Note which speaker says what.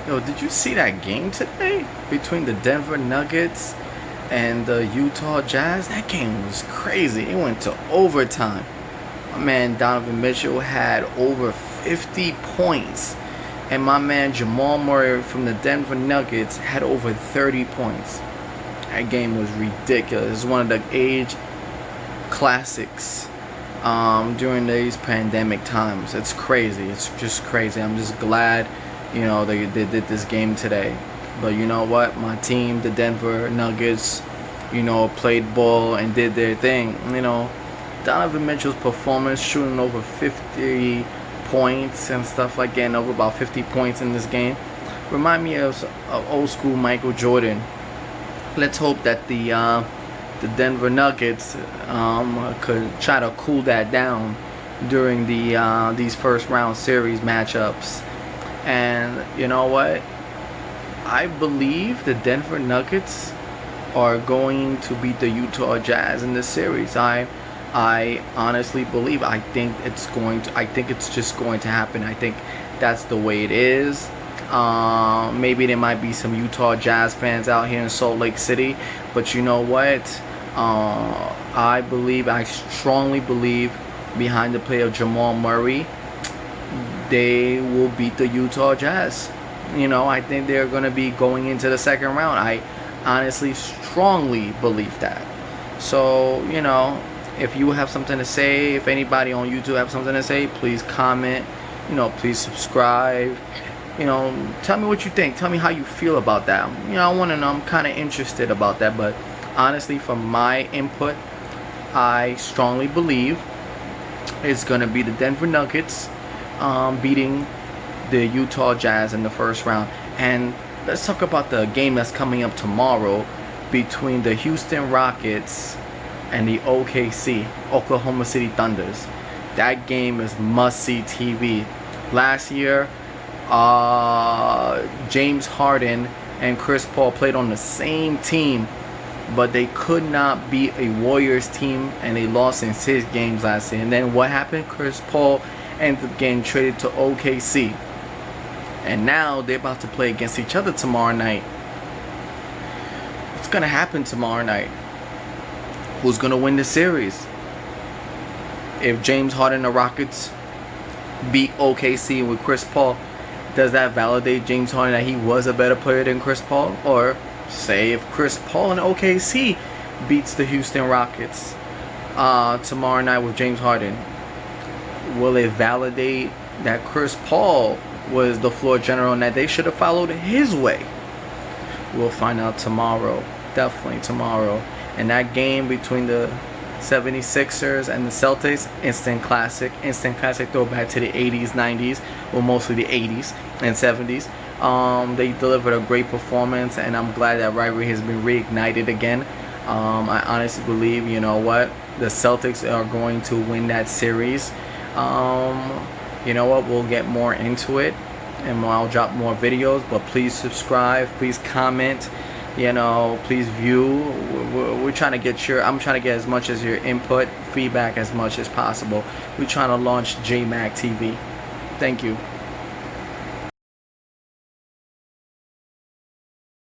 Speaker 1: Yo, did you see that game today between the Denver Nuggets and the Utah Jazz? That game was crazy. It went to overtime. My man Donovan Mitchell had over 50 points. And my man Jamal Murray from the Denver Nuggets had over 30 points. That game was ridiculous. It's one of the age classics during these pandemic times. It's crazy. It's just crazy. I'm just glad, they did this game today. But you know what? My team, the Denver Nuggets, played ball and did their thing. Donovan Mitchell's performance, shooting over 50 points and stuff like getting over about 50 points in this game, remind me of old school Michael Jordan. Let's hope that the Denver Nuggets could try to cool that down during these first round series matchups. And you know what? I believe the Denver Nuggets are going to beat the Utah Jazz in this series. I honestly believe. I think it's just going to happen. I think that's the way it is. Maybe there might be some Utah Jazz fans out here in Salt Lake City, but you know what? I strongly believe behind the play of Jamal Murray, they will beat the Utah Jazz. I think they're going to be going into the second round. I honestly strongly believe that. So, if you have something to say, if anybody on YouTube have something to say, please comment, please subscribe. Tell me what you think. Tell me how you feel about that. I want to know. I'm kind of interested about that. But honestly, from my input, I strongly believe it's going to be the Denver Nuggets beating the Utah Jazz in the first round. And let's talk about the game that's coming up tomorrow between the Houston Rockets and the Oklahoma City Thunders. That game is must-see TV. Last year, James Harden and Chris Paul played on the same team, but they could not beat a Warriors team, and they lost in 6 games last year. And then what happened? Chris Paul ended up getting traded to OKC. And now they're about to play against each other tomorrow night. What's going to happen tomorrow night? Who's going to win the series? If James Harden and the Rockets beat OKC with Chris Paul, does that validate James Harden that he was a better player than Chris Paul? Or say if Chris Paul and OKC beats the Houston Rockets tomorrow night with James Harden, will it validate that Chris Paul was the floor general and that they should have followed his way? We'll find out tomorrow. Definitely tomorrow. And that game between the 76ers and the Celtics, instant classic throwback to the 80s, 90s, well, mostly the 80s and 70s. They delivered a great performance, and I'm glad that rivalry has been reignited again. I honestly believe, the Celtics are going to win that series. We'll get more into it, and I'll drop more videos, but please subscribe, please comment, please view. I'm trying to get as much as your input, feedback as much as possible. We're trying to launch JMac TV. Thank you.